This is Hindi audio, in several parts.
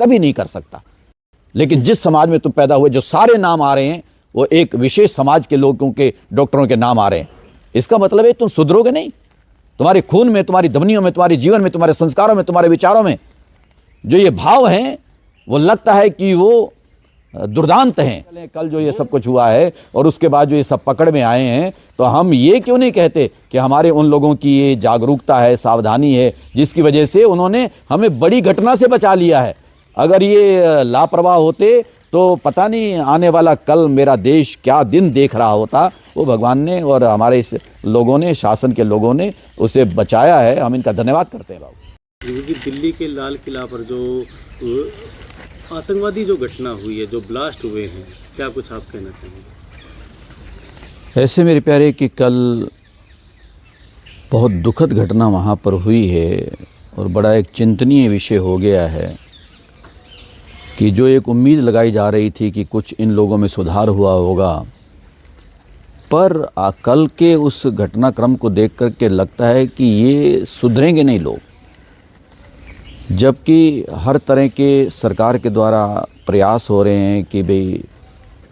कभी नहीं कर सकता। लेकिन जिस समाज में तुम पैदा हुए, जो सारे नाम आ रहे हैं वो एक विशेष समाज के लोगों के, डॉक्टरों के नाम आ रहे हैं, इसका मतलब है तुम सुधरोगे नहीं। तुम्हारे खून में, तुम्हारी धमनियों में, तुम्हारे जीवन में, तुम्हारे संस्कारों में, तुम्हारे विचारों में जो ये भाव हैं वो लगता है कि वो दुर्दांत हैं। कल जो ये सब कुछ हुआ है और उसके बाद जो ये सब पकड़ में आए हैं, तो हम ये क्यों नहीं कहते कि हमारे उन लोगों की ये जागरूकता है, सावधानी है, जिसकी वजह से उन्होंने हमें बड़ी घटना से बचा लिया है। अगर ये लापरवाह होते तो पता नहीं आने वाला कल मेरा देश क्या दिन देख रहा होता। वो भगवान ने और हमारे इस लोगों ने, शासन के लोगों ने उसे बचाया है। हम इनका धन्यवाद करते हैं बाबू। दिल्ली के लाल किला पर जो आतंकवादी जो घटना हुई है, जो ब्लास्ट हुए हैं, क्या कुछ आप कहना चाहेंगे? ऐसे मेरे प्यारे कि कल बहुत दुखद घटना वहाँ पर हुई है और बड़ा एक चिंतनीय विषय हो गया है कि जो एक उम्मीद लगाई जा रही थी कि कुछ इन लोगों में सुधार हुआ होगा, पर कल के उस घटनाक्रम को देख कर के लगता है कि ये सुधरेंगे नहीं लोग। जबकि हर तरह के सरकार के द्वारा प्रयास हो रहे हैं कि भाई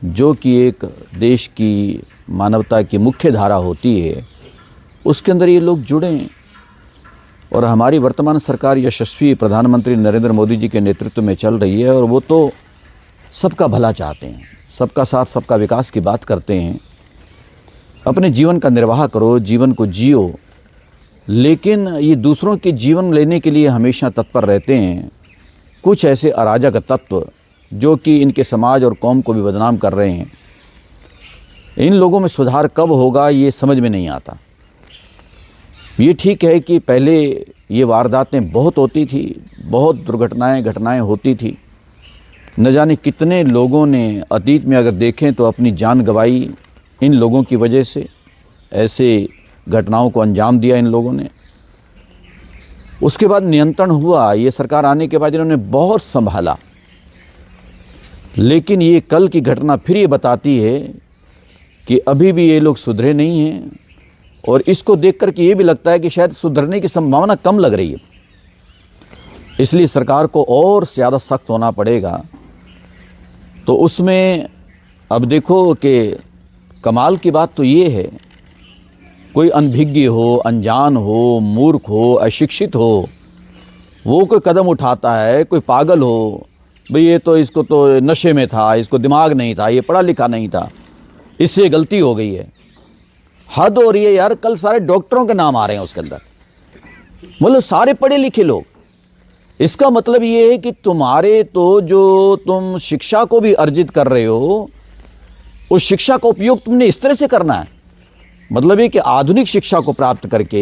जो कि एक देश की मानवता की मुख्य धारा होती है उसके अंदर ये लोग जुड़ें। और हमारी वर्तमान सरकार यशस्वी प्रधानमंत्री नरेंद्र मोदी जी के नेतृत्व में चल रही है और वो तो सबका भला चाहते हैं, सबका साथ सबका विकास की बात करते हैं। अपने जीवन का निर्वाह करो, जीवन को जियो, लेकिन ये दूसरों के जीवन लेने के लिए हमेशा तत्पर रहते हैं कुछ ऐसे अराजक तत्व जो कि इनके समाज और कौम को भी बदनाम कर रहे हैं। इन लोगों में सुधार कब होगा ये समझ में नहीं आता। ये ठीक है कि पहले ये वारदातें बहुत होती थी, बहुत घटनाएं होती थी। न जाने कितने लोगों ने अतीत में अगर देखें तो अपनी जान गंवाई इन लोगों की वजह से। ऐसे घटनाओं को अंजाम दिया इन लोगों ने। उसके बाद नियंत्रण हुआ, ये सरकार आने के बाद इन्होंने बहुत संभाला। लेकिन ये कल की घटना फिर ये बताती है कि अभी भी ये लोग सुधरे नहीं हैं और इसको देख कर के ये भी लगता है कि शायद सुधरने की संभावना कम लग रही है। इसलिए सरकार को और ज़्यादा सख्त होना पड़ेगा। तो उसमें अब देखो कि कमाल की बात तो ये है, कोई अनभिज्ञ हो, अनजान हो, मूर्ख हो, अशिक्षित हो, वो कोई कदम उठाता है, कोई पागल हो, भाई ये तो इसको तो नशे में था, इसको दिमाग नहीं था, ये पढ़ा लिखा नहीं था, इससे गलती हो गई है। हद हो रही है यार। कल सारे डॉक्टरों के नाम आ रहे हैं उसके अंदर, मतलब सारे पढ़े लिखे लोग। इसका मतलब ये है कि तुम्हारे तो जो तुम शिक्षा को भी अर्जित कर रहे हो, उस शिक्षा का उपयोग तुमने इस तरह से करना है। मतलब ये कि आधुनिक शिक्षा को प्राप्त करके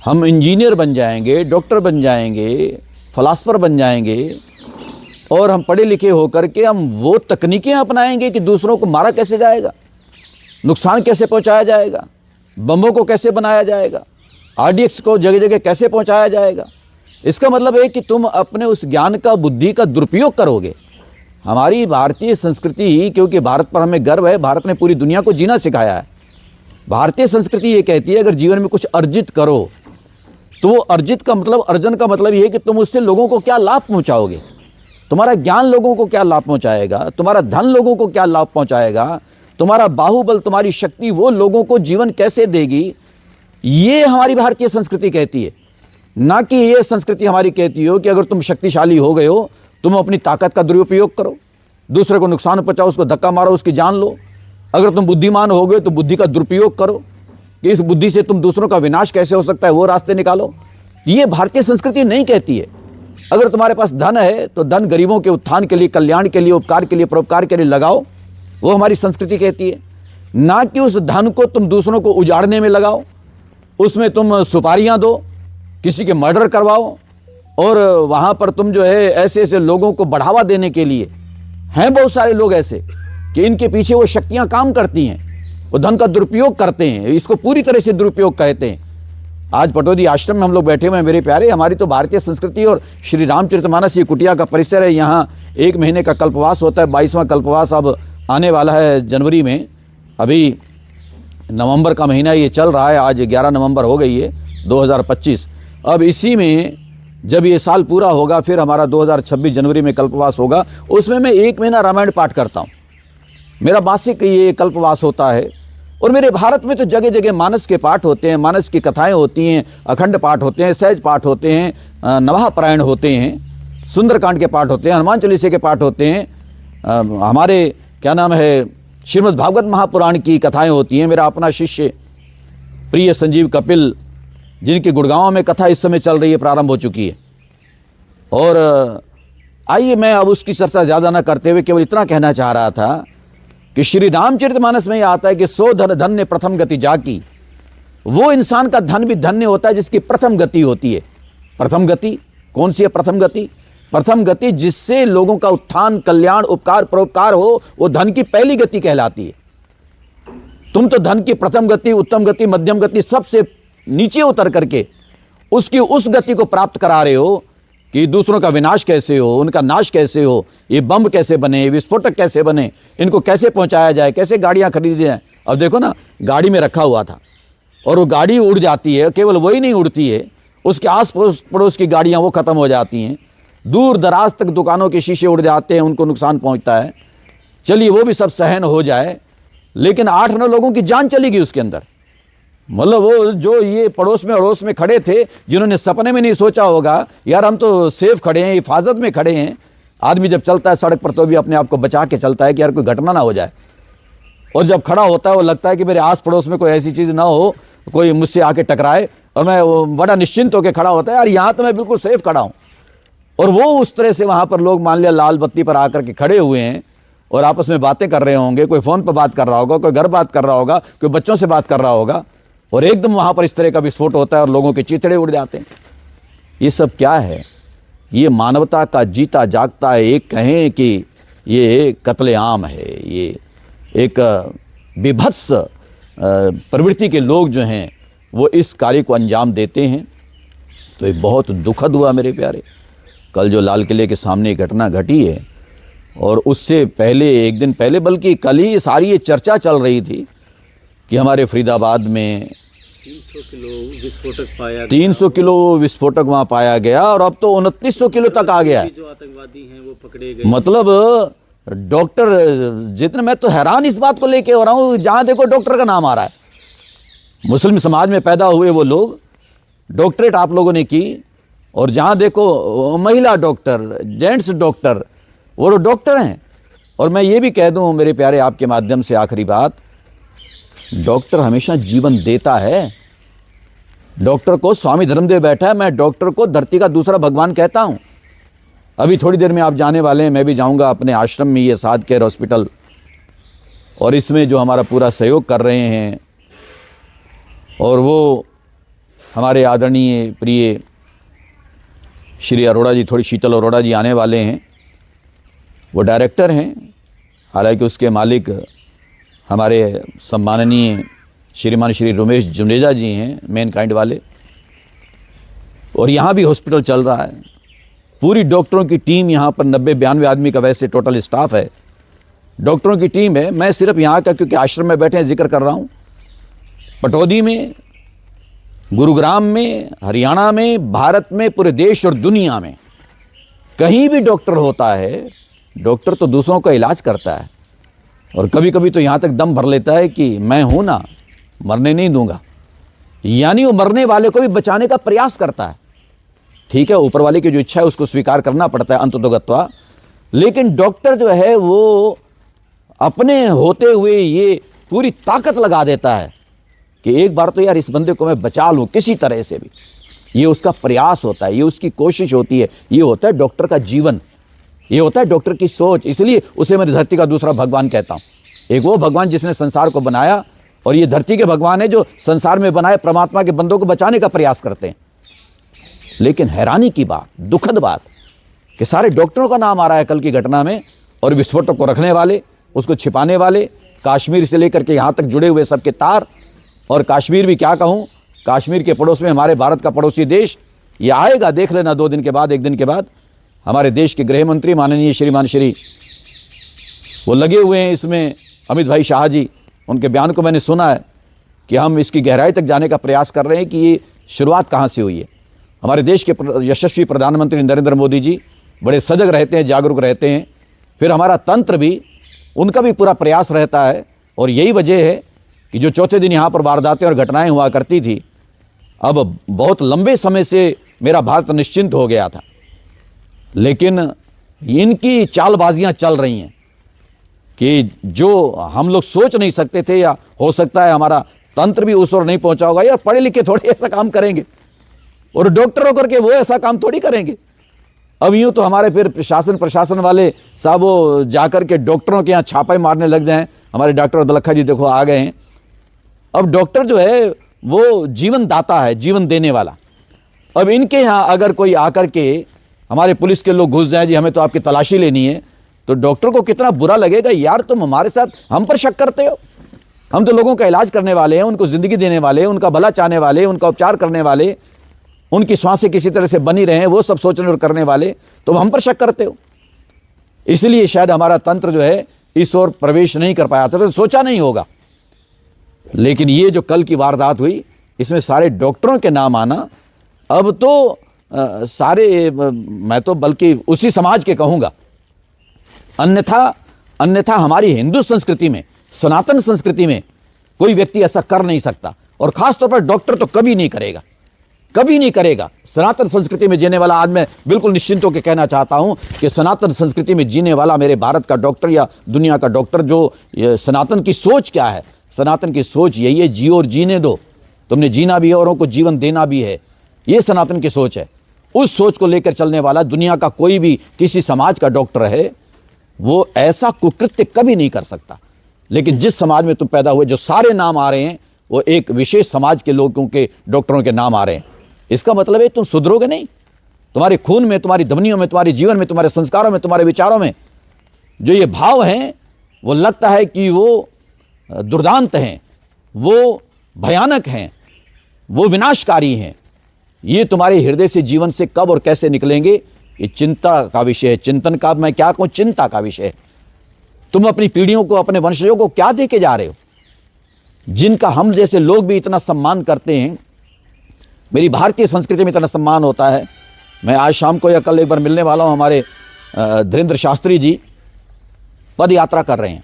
हम इंजीनियर बन जाएंगे, डॉक्टर बन जाएंगे, फलास्फर बन जाएंगे और हम पढ़े लिखे होकर के हम वो तकनीकें अपनाएंगे कि दूसरों को मारा कैसे जाएगा, नुकसान कैसे पहुंचाया जाएगा, बमों को कैसे बनाया जाएगा, आरडीएक्स को जगह जगह कैसे पहुंचाया जाएगा। इसका मतलब है कि तुम अपने उस ज्ञान का, बुद्धि का दुरुपयोग करोगे। हमारी भारतीय संस्कृति, क्योंकि भारत पर हमें गर्व है, भारत ने पूरी दुनिया को जीना सिखाया है। भारतीय संस्कृति ये कहती है अगर जीवन में कुछ अर्जित करो तो वो अर्जित का मतलब, अर्जन का मतलब ये है कि तुम उससे लोगों को क्या लाभ पहुंचाओगे। तुम्हारा ज्ञान लोगों को क्या लाभ पहुंचाएगा, तुम्हारा धन लोगों को क्या लाभ पहुंचाएगा, तुम्हारा बाहुबल, तुम्हारी शक्ति वो लोगों को जीवन कैसे देगी। ये हमारी भारतीय संस्कृति कहती है, ना कि ये संस्कृति हमारी कहती हो कि अगर तुम शक्तिशाली हो गए हो तुम अपनी ताकत का दुरुपयोग करो, दूसरे को नुकसान पहुंचाओ, उसको धक्का मारो, उसकी जान लो। अगर तुम बुद्धिमान हो गए तो बुद्धि का दुरुपयोग करो कि इस बुद्धि से तुम दूसरों का विनाश कैसे हो सकता है वो रास्ते निकालो। ये भारतीय संस्कृति नहीं कहती है। अगर तुम्हारे पास धन है तो धन गरीबों के उत्थान के लिए, कल्याण के लिए, उपकार के लिए, परोपकार के लिए लगाओ, वो हमारी संस्कृति कहती है। ना कि उस धन को तुम दूसरों को उजाड़ने में लगाओ, उसमें तुम सुपारियां दो, किसी के मर्डर करवाओ और वहां पर तुम जो है ऐसे ऐसे लोगों को बढ़ावा देने के लिए, हैं बहुत सारे लोग ऐसे कि इनके पीछे वो शक्तियां काम करती हैं, वो धन का दुरुपयोग करते हैं, इसको पूरी तरह से दुरुपयोग कहते हैं। आज पटौदी आश्रम में हम लोग बैठे हुए हैं मेरे प्यारे। हमारी तो भारतीय संस्कृति और श्री रामचरितमानस ये कुटिया का परिसर है। यहाँ 1 महीने का कल्पवास होता है, 22वां कल्पवास अब आने वाला है जनवरी में। अभी नवंबर का महीना ये चल रहा है, आज 11 नवंबर हो गई है 2025। अब इसी में जब ये साल पूरा होगा, फिर हमारा 2026 जनवरी में कल्पवास होगा, उसमें मैं 1 महीना रामायण पाठ करता हूँ। मेरा मासिक ये कल्पवास होता है। और मेरे भारत में तो जगह जगह मानस के पाठ होते हैं, मानस की कथाएं होती हैं, अखंड पाठ होते हैं, सहज पाठ होते हैं, नवाह पारायण होते हैं, सुंदरकांड के पाठ होते हैं, हनुमान चालीसे के पाठ होते हैं, हमारे क्या नाम है श्रीमद् भागवत महापुराण की कथाएं होती हैं। मेरा अपना शिष्य प्रिय संजीव कपिल, जिनकी गुड़गांव में कथा इस समय चल रही है, प्रारंभ हो चुकी है। और आइए मैं अब उसकी चर्चा ज़्यादा ना करते हुए केवल इतना कहना चाह रहा था कि श्री रामचरितमानस में यह आता है कि सो धन धन्य प्रथम गति जाकी। वो इंसान का धन भी धन्य होता है जिसकी प्रथम गति होती है। प्रथम गति कौन सी है? प्रथम गति, प्रथम गति जिससे लोगों का उत्थान, कल्याण, उपकार, परोपकार हो, वो धन की पहली गति कहलाती है। तुम तो धन की प्रथम गति, उत्तम गति, मध्यम गति, सबसे नीचे उतर करके उसकी उस गति को प्राप्त करा रहे हो कि दूसरों का विनाश कैसे हो, उनका नाश कैसे हो, ये बम कैसे बने, विस्फोटक कैसे बने, इनको कैसे पहुंचाया जाए, कैसे गाड़ियां खरीदी जाए। अब देखो ना, गाड़ी में रखा हुआ था और वो गाड़ी उड़ जाती है। केवल वही नहीं उड़ती है, उसके आस पड़ोस की गाड़ियां वो खत्म हो जाती हैं। दूर दराज तक दुकानों के शीशे उड़ जाते हैं, उनको नुकसान पहुंचता है। चलिए वो भी सब सहन हो जाए, लेकिन 8-9 लोगों की जान चली गई उसके अंदर। मतलब वो जो ये पड़ोस में अड़ोस में खड़े थे, जिन्होंने सपने में नहीं सोचा होगा यार हम तो सेफ खड़े हैं, हिफाजत में खड़े हैं। आदमी जब चलता है सड़क पर तो भी अपने आप को बचा के चलता है कि यार कोई घटना ना हो जाए। और जब खड़ा होता है वो लगता है कि मेरे आस पड़ोस में कोई ऐसी चीज़ ना हो, कोई मुझसे आके टकराए, और मैं बड़ा निश्चिंत होकर खड़ा होता है, यार यहाँ तो मैं बिल्कुल सेफ खड़ा हूँ। और वो उस तरह से वहाँ पर लोग मान लिया लाल बत्ती पर आकर के खड़े हुए हैं और आपस में बातें कर रहे होंगे, कोई फ़ोन पर बात कर रहा होगा, कोई घर बात कर रहा होगा, कोई बच्चों से बात कर रहा होगा, और एकदम वहाँ पर इस तरह का विस्फोट होता है और लोगों के चिथड़े उड़ जाते हैं। ये सब क्या है? ये मानवता का जीता जागता है, एक कहें कि ये कत्लेआम है, ये एक विभत्स प्रवृत्ति के लोग जो हैं वो इस कार्य को अंजाम देते हैं। तो ये बहुत दुखद हुआ मेरे प्यारे। कल जो लाल किले के सामने घटना घटी है, और उससे पहले, एक दिन पहले, बल्कि कल ही सारी ये चर्चा चल रही थी कि हमारे फरीदाबाद में 300 किलो विस्फोटक पाया, 300 किलो विस्फोटक वहाँ पाया गया, और अब तो 2900 किलो तक आ गया है। जो आतंकवादी हैं वो पकड़े गए। मतलब डॉक्टर जितने, मैं तो हैरान इस बात को लेके हो रहा हूँ, जहाँ देखो डॉक्टर का नाम आ रहा है। मुस्लिम समाज में पैदा हुए वो लोग, डॉक्टरेट आप लोगों ने की, और जहाँ देखो महिला डॉक्टर, जेंट्स डॉक्टर, वो डॉक्टर हैं। और मैं ये भी कह दूँ मेरे प्यारे आपके माध्यम से आखिरी बात, डॉक्टर हमेशा जीवन देता है। डॉक्टर को स्वामी धर्मदेव बैठा है, मैं डॉक्टर को धरती का दूसरा भगवान कहता हूँ। अभी थोड़ी देर में आप जाने वाले हैं, मैं भी जाऊँगा अपने आश्रम में, ये साध केयर हॉस्पिटल, और इसमें जो हमारा पूरा सहयोग कर रहे हैं, और वो हमारे आदरणीय प्रिय श्री अरोड़ा जी, थोड़ी शीतल अरोड़ा जी आने वाले हैं। वो डायरेक्टर हैं, हालांकि उसके मालिक हमारे सम्माननीय श्रीमान श्री रमेश जुनेजा जी हैं, मेन काइंड वाले। और यहाँ भी हॉस्पिटल चल रहा है, पूरी डॉक्टरों की टीम यहाँ पर 90-92 आदमी का वैसे टोटल स्टाफ है, डॉक्टरों की टीम है। मैं सिर्फ यहाँ का, क्योंकि आश्रम में बैठे हैं, जिक्र कर रहा हूँ। पटौदी में, गुरुग्राम में, हरियाणा में, भारत में, पूरे देश और दुनिया में कहीं भी डॉक्टर होता है, डॉक्टर तो दूसरों का इलाज करता है, और कभी कभी तो यहाँ तक दम भर लेता है कि मैं हूँ ना, मरने नहीं दूंगा। यानी वो मरने वाले को भी बचाने का प्रयास करता है। ठीक है, ऊपर वाले की जो इच्छा है उसको स्वीकार करना पड़ता है अंततोगत्वा, लेकिन डॉक्टर जो है वो अपने होते हुए ये पूरी ताकत लगा देता है कि एक बार तो यार इस बंदे को मैं बचा लूँ किसी तरह से भी। ये उसका प्रयास होता है, ये उसकी कोशिश होती है, ये होता है डॉक्टर का जीवन, ये होता है डॉक्टर की सोच। इसलिए उसे मैं धरती का दूसरा भगवान कहता हूँ। एक वो भगवान जिसने संसार को बनाया, और ये धरती के भगवान है जो संसार में बनाए परमात्मा के बंदों को बचाने का प्रयास करते हैं। लेकिन हैरानी की बात, दुखद बात, कि सारे डॉक्टरों का नाम आ रहा है कल की घटना में, और विस्फोटक को रखने वाले, उसको छिपाने वाले, कश्मीर से लेकर के यहाँ तक जुड़े हुए सबके तार। और कश्मीर भी क्या कहूँ, कश्मीर के पड़ोस में हमारे भारत का पड़ोसी देश, ये आएगा, देख लेना 2 दिन के बाद, 1 दिन के बाद। हमारे देश के गृह मंत्री माननीय श्रीमान श्री वो लगे हुए हैं इसमें, अमित भाई शाह जी, उनके बयान को मैंने सुना है कि हम इसकी गहराई तक जाने का प्रयास कर रहे हैं कि ये शुरुआत कहाँ से हुई है। हमारे देश के यशस्वी प्रधानमंत्री नरेंद्र मोदी जी बड़े सजग रहते हैं, जागरूक रहते हैं। फिर हमारा तंत्र भी, उनका भी पूरा प्रयास रहता है। और यही वजह है कि जो चौथे दिन यहाँ पर वारदातें और घटनाएं हुआ करती थी, अब बहुत लंबे समय से मेरा भारत निश्चिंत हो गया था। लेकिन इनकी चालबाजियां चल रही हैं कि जो हम लोग सोच नहीं सकते थे, या हो सकता है हमारा तंत्र भी उस ओर नहीं पहुंचा होगा। यार पढ़े लिखे थोड़ी ऐसा काम करेंगे, और डॉक्टर होकर के वो ऐसा काम थोड़ी करेंगे। अब यूं तो हमारे फिर प्रशासन वाले साहब वो जाकर के डॉक्टरों के यहाँ छापे मारने लग जाएं। हमारे डॉक्टर दलखा जी देखो आ गए हैं। अब डॉक्टर जो है वो जीवन दाता है, जीवन देने वाला। अब इनके यहाँ अगर कोई आकर के हमारे पुलिस के लोग घुस जाएं, जी हमें तो आपकी तलाशी लेनी है, तो डॉक्टर को कितना बुरा लगेगा। यार तुम हमारे साथ हम पर शक करते हो। हम तो लोगों का इलाज करने वाले हैं, उनको जिंदगी देने वाले, उनका भला चाहने वाले, उनका उपचार करने वाले, उनकी सांसें किसी तरह से बनी रहें वो सब सोचने और करने वाले, तुम हम पर शक करते हो। इसलिए शायद हमारा तंत्र जो है इस ओर प्रवेश नहीं कर पाया था, तो सोचा नहीं होगा। लेकिन ये जो कल की वारदात हुई, इसमें सारे डॉक्टरों के नाम आना, अब तो सारे, मैं तो बल्कि उसी समाज के कहूँगा। अन्यथा हमारी हिंदू संस्कृति में, सनातन संस्कृति में कोई व्यक्ति ऐसा कर नहीं सकता, और खासतौर पर डॉक्टर तो कभी नहीं करेगा, कभी नहीं करेगा। सनातन संस्कृति में जीने वाला, आज मैं बिल्कुल निश्चिंत होकर कहना चाहता हूं कि सनातन संस्कृति में जीने वाला मेरे भारत का डॉक्टर या दुनिया का डॉक्टर, जो सनातन की सोच क्या है, सनातन की सोच यही है, जियो और जीने दो। तुमने जीना भी है, औरों को जीवन देना भी है, ये सनातन की सोच है। उस सोच को लेकर चलने वाला दुनिया का कोई भी किसी समाज का डॉक्टर है, वो ऐसा कुकृत्य कभी नहीं कर सकता। लेकिन जिस समाज में तुम पैदा हुए, जो सारे नाम आ रहे हैं वो एक विशेष समाज के लोगों के डॉक्टरों के नाम आ रहे हैं। इसका मतलब है तुम सुधरोगे नहीं। तुम्हारे खून में, तुम्हारी धमनियों में, तुम्हारे जीवन में, तुम्हारे संस्कारों में, तुम्हारे विचारों में जो ये भाव हैं, वो लगता है कि वो दुर्दांत हैं, वो भयानक हैं, वो विनाशकारी हैं। ये तुम्हारे हृदय से, जीवन से कब और कैसे निकलेंगे, ये चिंता का विषय है। चिंतन का, मैं क्या कहूँ, चिंता का विषय है। तुम अपनी पीढ़ियों को, अपने वंशजों को क्या दे के जा रहे हो, जिनका हम जैसे लोग भी इतना सम्मान करते हैं। मेरी भारतीय संस्कृति में इतना सम्मान होता है। मैं आज शाम को या कल एक बार मिलने वाला हूँ। हमारे धीरेन्द्र शास्त्री जी पद यात्रा कर रहे हैं,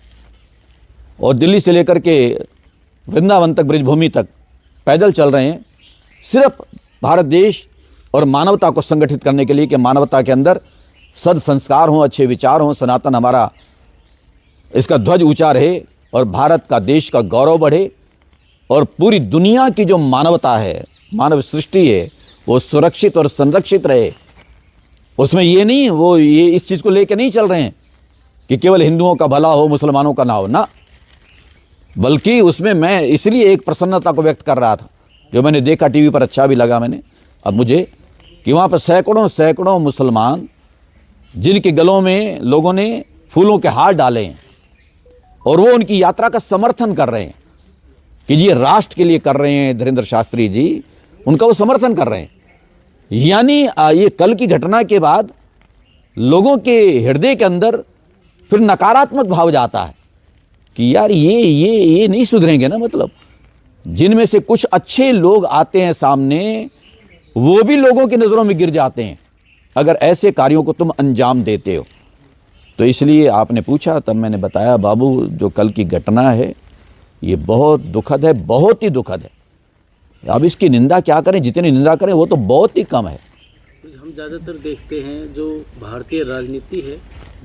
और दिल्ली से लेकर के वृंदावन तक, ब्रिजभूमि तक पैदल चल रहे हैं, सिर्फ भारत देश और मानवता को संगठित करने के लिए कि मानवता के अंदर सद संस्कार हों, अच्छे विचार हों, सनातन हमारा इसका ध्वज ऊंचा रहे, और भारत का, देश का गौरव बढ़े, और पूरी दुनिया की जो मानवता है, मानव सृष्टि है, वो सुरक्षित और संरक्षित रहे। उसमें ये नहीं, वो ये इस चीज़ को लेकर नहीं चल रहे हैं कि केवल हिंदुओं का भला हो, मुसलमानों का ना हो, ना। बल्कि उसमें मैं इसलिए एक प्रसन्नता को व्यक्त कर रहा था, जो मैंने देखा टीवी पर, अच्छा भी लगा मैंने अब मुझे, कि वहाँ पर सैकड़ों मुसलमान, जिनके गलों में लोगों ने फूलों के हार डाले हैं, और वो उनकी यात्रा का समर्थन कर रहे हैं कि ये राष्ट्र के लिए कर रहे हैं। धीरेन्द्र शास्त्री जी उनका वो समर्थन कर रहे हैं। यानी ये कल की घटना के बाद लोगों के हृदय के अंदर फिर नकारात्मक भाव जाता है कि यार ये नहीं सुधरेंगे ना। मतलब जिनमें से कुछ अच्छे लोग आते हैं सामने, वो भी लोगों की नज़रों में गिर जाते हैं अगर ऐसे कार्यों को तुम अंजाम देते हो। तो इसलिए आपने पूछा, तब मैंने बताया, बाबू जो कल की घटना है ये बहुत दुखद है, बहुत ही दुखद है। अब इसकी निंदा क्या करें, जितनी निंदा करें वो तो बहुत ही कम है। हम ज़्यादातर देखते हैं जो भारतीय राजनीति है,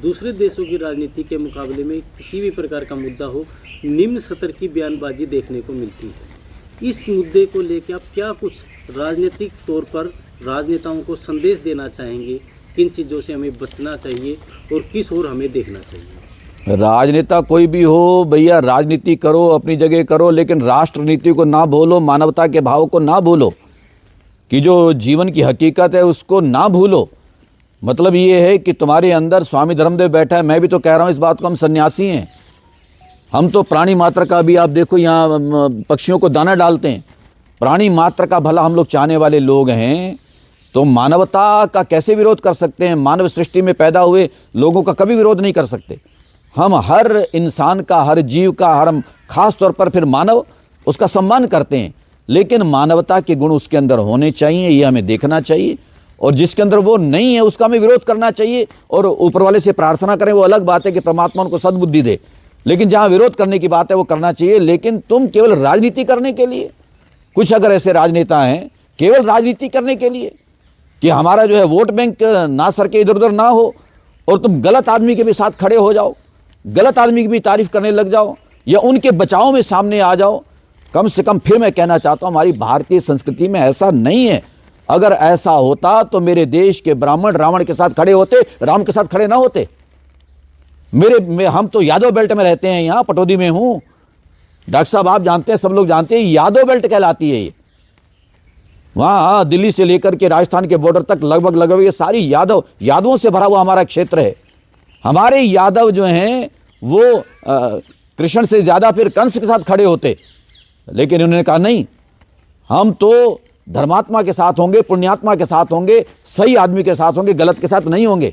दूसरे देशों की राजनीति के मुकाबले में किसी भी प्रकार का मुद्दा हो, निम्न स्तर की बयानबाजी देखने को मिलती है। इस मुद्दे को लेकर आप क्या कुछ राजनीतिक तौर पर राजनेताओं को संदेश देना चाहेंगे, किन चीज़ों से हमें बचना चाहिए और किस ओर हमें देखना चाहिए? राजनेता कोई भी हो भैया, राजनीति करो, अपनी जगह करो, लेकिन राष्ट्र नीति को ना भूलो, मानवता के भाव को ना भूलो, कि जो जीवन की हकीकत है उसको ना भूलो। मतलब ये है कि तुम्हारे अंदर स्वामी धर्मदेव बैठा है। मैं भी तो कह रहा हूँ इस बात को, हम सन्यासी हैं। हम तो प्राणी मात्र का भी, आप देखो यहाँ पक्षियों को दाना डालते हैं, प्राणी मात्र का भला हम लोग चाहने वाले लोग हैं। तो मानवता का कैसे विरोध कर सकते हैं? मानव सृष्टि में पैदा हुए लोगों का कभी विरोध नहीं कर सकते। हम हर इंसान का, हर जीव का, हर खास तौर पर फिर मानव, उसका सम्मान करते हैं। लेकिन मानवता के गुण उसके अंदर होने चाहिए, ये हमें देखना चाहिए। और जिसके अंदर वो नहीं है उसका हमें विरोध करना चाहिए और ऊपर वाले से प्रार्थना करें। वो अलग बात है कि परमात्मा उनको सद्बुद्धि दे, लेकिन जहाँ विरोध करने की बात है वो करना चाहिए। लेकिन तुम केवल राजनीति करने के लिए, कुछ अगर ऐसे राजनेता हैं केवल राजनीति करने के लिए कि हमारा जो है वोट बैंक ना सरके, इधर उधर ना हो, और तुम गलत आदमी के भी साथ खड़े हो जाओ, गलत आदमी की भी तारीफ करने लग जाओ या उनके बचाव में सामने आ जाओ, कम से कम फिर मैं कहना चाहता हूं हमारी भारतीय संस्कृति में ऐसा नहीं है। अगर ऐसा होता तो मेरे देश के ब्राह्मण रावण के साथ खड़े होते, राम के साथ खड़े ना होते। हम तो यादव बेल्ट में रहते हैं, यहां पटौदी में हूं। डॉक्टर साहब आप जानते हैं, सब लोग जानते हैं, यादव बेल्ट कहलाती है ये। वहां दिल्ली से लेकर के राजस्थान के बॉर्डर तक लगभग ये सारी यादवों से भरा हुआ हमारा क्षेत्र है। हमारे यादव जो हैं वो कृष्ण से ज्यादा फिर कंस के साथ खड़े होते, लेकिन उन्होंने कहा नहीं, हम तो धर्मात्मा के साथ होंगे, पुण्यात्मा के साथ होंगे, सही आदमी के साथ होंगे, गलत के साथ नहीं होंगे।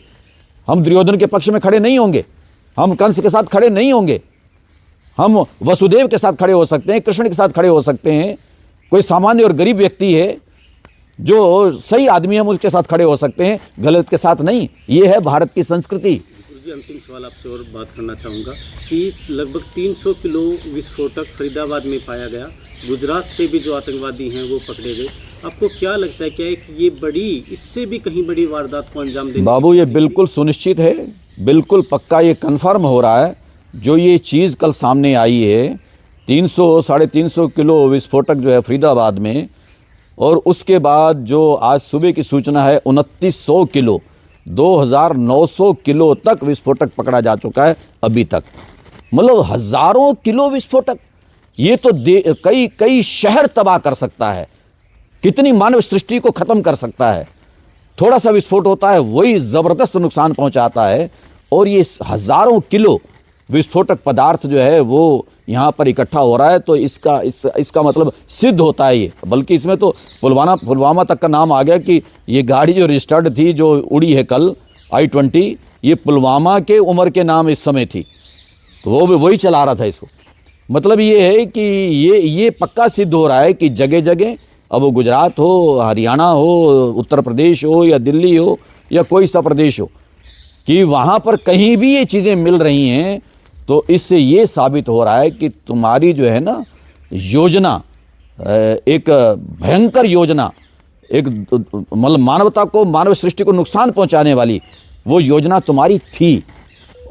हम दुर्योधन के पक्ष में खड़े नहीं होंगे, हम कंस के साथ खड़े नहीं होंगे, हम वसुदेव के साथ खड़े हो सकते हैं, कृष्ण के साथ खड़े हो सकते हैं। कोई सामान्य और गरीब व्यक्ति है जो सही आदमी है, हम उसके साथ खड़े हो सकते हैं, गलत के साथ नहीं। ये है भारत की संस्कृति। जी, अंतिम सवाल आपसे और बात करना चाहूँगा कि लगभग 300 किलो विस्फोटक फरीदाबाद में पाया गया, गुजरात से भी जो आतंकवादी हैं वो पकड़े गए। आपको क्या लगता है, क्या ये बड़ी, इससे भी कहीं बड़ी वारदात को अंजाम देने? बाबू ये बिल्कुल सुनिश्चित है, बिल्कुल पक्का ये कन्फर्म हो रहा है। जो ये चीज़ कल सामने आई है 300-350 किलो विस्फोटक जो है फरीदाबाद में, और उसके बाद जो आज सुबह की सूचना है 2900 किलो, 2900 किलो तक विस्फोटक पकड़ा जा चुका है अभी तक। मतलब हजारों किलो विस्फोटक, ये तो कई शहर तबाह कर सकता है, कितनी मानव सृष्टि को खत्म कर सकता है। थोड़ा सा विस्फोट होता है वही जबरदस्त नुकसान पहुंचाता है, और ये हजारों किलो विस्फोटक पदार्थ जो है वो यहाँ पर इकट्ठा हो रहा है। तो इसका मतलब सिद्ध होता है ये, बल्कि इसमें तो पुलवामा तक का नाम आ गया कि ये गाड़ी जो रजिस्टर्ड थी, जो उड़ी है कल I-20, ये पुलवामा के उमर के नाम इस समय थी, तो वो भी वही चला रहा था इसको। मतलब ये है कि ये पक्का सिद्ध हो रहा है कि जगह जगह, अब वो गुजरात हो, हरियाणा हो, उत्तर प्रदेश हो या दिल्ली हो या कोई सा प्रदेश हो, कि वहाँ पर कहीं भी ये चीज़ें मिल रही हैं। तो इससे ये साबित हो रहा है कि तुम्हारी जो है ना योजना, एक भयंकर योजना, एक मतलब मानवता को, मानव सृष्टि को नुकसान पहुंचाने वाली वो योजना तुम्हारी थी,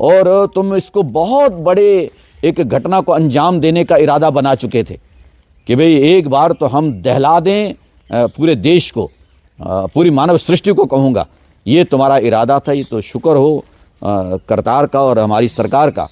और तुम इसको बहुत बड़े एक घटना को अंजाम देने का इरादा बना चुके थे कि भाई एक बार तो हम दहला दें पूरे देश को, पूरी मानव सृष्टि को कहूँगा। ये तुम्हारा इरादा था। ये तो शुक्र हो करतार का और हमारी सरकार का,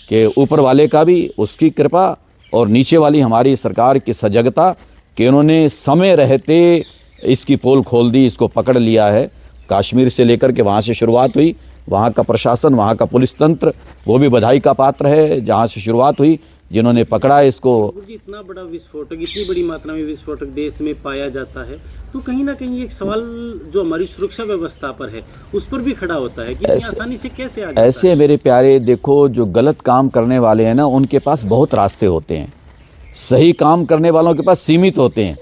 कि ऊपर वाले का भी उसकी कृपा और नीचे वाली हमारी सरकार की सजगता कि उन्होंने समय रहते इसकी पोल खोल दी, इसको पकड़ लिया है। कश्मीर से लेकर के वहाँ से शुरुआत हुई, वहाँ का प्रशासन, वहाँ का पुलिस तंत्र, वो भी बधाई का पात्र है जहाँ से शुरुआत हुई, जिन्होंने पकड़ा इसको। जी, इतना बड़ा विस्फोटक, इतनी बड़ी मात्रा में विस्फोटक देश में पाया जाता है, तो कहीं ना कहीं एक सवाल जो हमारी सुरक्षा व्यवस्था पर है उस पर भी खड़ा होता है कि इतनी आसानी से कैसे आ जाता है? ऐसे मेरे प्यारे, देखो जो गलत काम करने वाले हैं ना, उनके पास बहुत रास्ते होते हैं। सही काम करने वालों के पास सीमित होते हैं,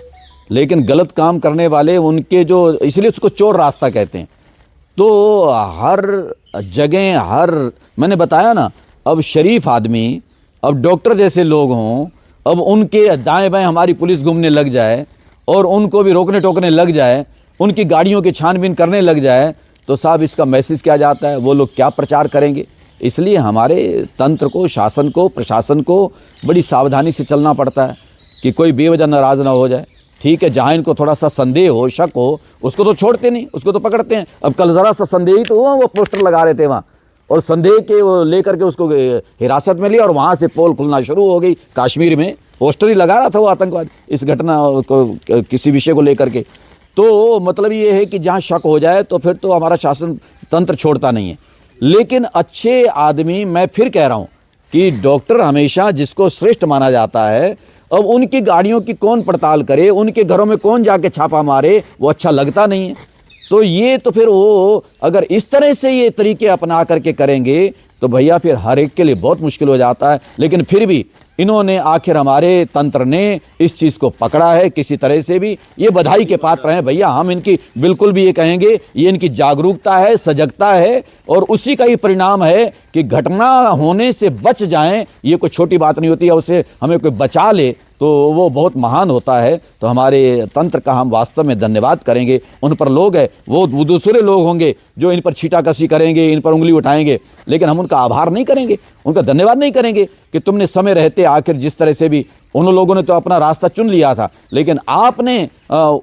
लेकिन गलत काम करने वाले उनके जो, इसलिए उसको चोर रास्ता कहते हैं। तो हर जगह, मैंने बताया ना, अब शरीफ आदमी, अब डॉक्टर जैसे लोग हों, अब उनके दाएं बाएं हमारी पुलिस घूमने लग जाए और उनको भी रोकने टोकने लग जाए, उनकी गाड़ियों की छानबीन करने लग जाए, तो साहब इसका मैसेज क्या जाता है, वो लोग क्या प्रचार करेंगे। इसलिए हमारे तंत्र को, शासन को, प्रशासन को बड़ी सावधानी से चलना पड़ता है कि कोई बेवजह नाराज़ ना हो जाए। ठीक है, जहाँ इनको थोड़ा सा संदेह हो, शक हो, उसको तो छोड़ते नहीं, उसको तो पकड़ते हैं। अब कल ज़रा सा संदेह ही तो हुआ, वो पोस्टर लगा रहे थे वहाँ, और संदेह के वो लेकर के उसको हिरासत में लिया और वहाँ से पोल खुलना शुरू हो गई। कश्मीर में पोस्टर ही लगा रहा था वो आतंकवादी इस घटना को, किसी विषय को लेकर के। तो मतलब ये है कि जहाँ शक हो जाए तो फिर तो हमारा शासन तंत्र छोड़ता नहीं है। लेकिन अच्छे आदमी, मैं फिर कह रहा हूँ कि डॉक्टर हमेशा जिसको श्रेष्ठ माना जाता है, अब उनकी गाड़ियों की कौन पड़ताल करे, उनके घरों में कौन जाके छापा मारे, वो अच्छा लगता नहीं है। तो ये तो फिर वो अगर इस तरह से ये तरीके अपना करके करेंगे तो भैया फिर हर एक के लिए बहुत मुश्किल हो जाता है। लेकिन फिर भी इन्होंने आखिर हमारे तंत्र ने इस चीज़ को पकड़ा है किसी तरह से भी, ये बधाई के पात्र हैं भैया। हम इनकी बिल्कुल भी ये कहेंगे, ये इनकी जागरूकता है, सजगता है, और उसी का ही परिणाम है कि घटना होने से बच जाएं। ये कोई छोटी बात नहीं होती है, उसे हमें कोई बचा ले तो वो बहुत महान होता है। तो हमारे तंत्र का हम वास्तव में धन्यवाद करेंगे। उन पर लोग हैं, वो दूसरे लोग होंगे जो इन पर छीटाकशी करेंगे, इन पर उंगली उठाएंगे, लेकिन हम उनका आभार नहीं करेंगे, उनका धन्यवाद नहीं करेंगे कि तुमने समय रहते आखिर जिस तरह से भी, उन लोगों ने तो अपना रास्ता चुन लिया था, लेकिन आपने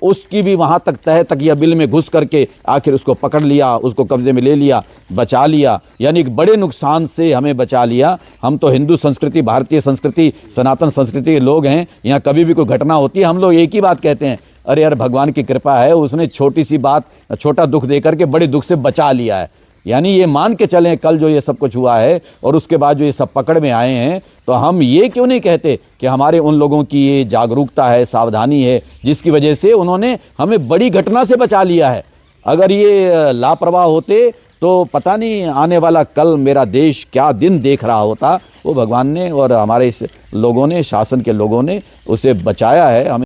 उसकी भी वहाँ तक तह तक या बिल में घुस करके आखिर उसको पकड़ लिया, उसको कब्जे में ले लिया, बचा लिया, यानी एक बड़े नुकसान से हमें बचा लिया। हम तो हिंदू संस्कृति, भारतीय संस्कृति, सनातन संस्कृति के लोग हैं। यहाँ कभी भी कोई घटना होती है हम लोग एक ही बात कहते हैं, अरे यार भगवान की कृपा है, उसने छोटी सी बात, छोटा दुख दे करके बड़े दुख से बचा लिया है। यानी ये मान के चलें कल जो ये सब कुछ हुआ है और उसके बाद जो ये सब पकड़ में आए हैं, तो हम ये क्यों नहीं कहते कि हमारे उन लोगों की ये जागरूकता है, सावधानी है, जिसकी वजह से उन्होंने हमें बड़ी घटना से बचा लिया है। अगर ये लापरवाह होते तो पता नहीं आने वाला कल मेरा देश क्या दिन देख रहा होता। वो भगवान ने और हमारे इस लोगों ने, शासन के लोगों ने उसे बचाया है। हमें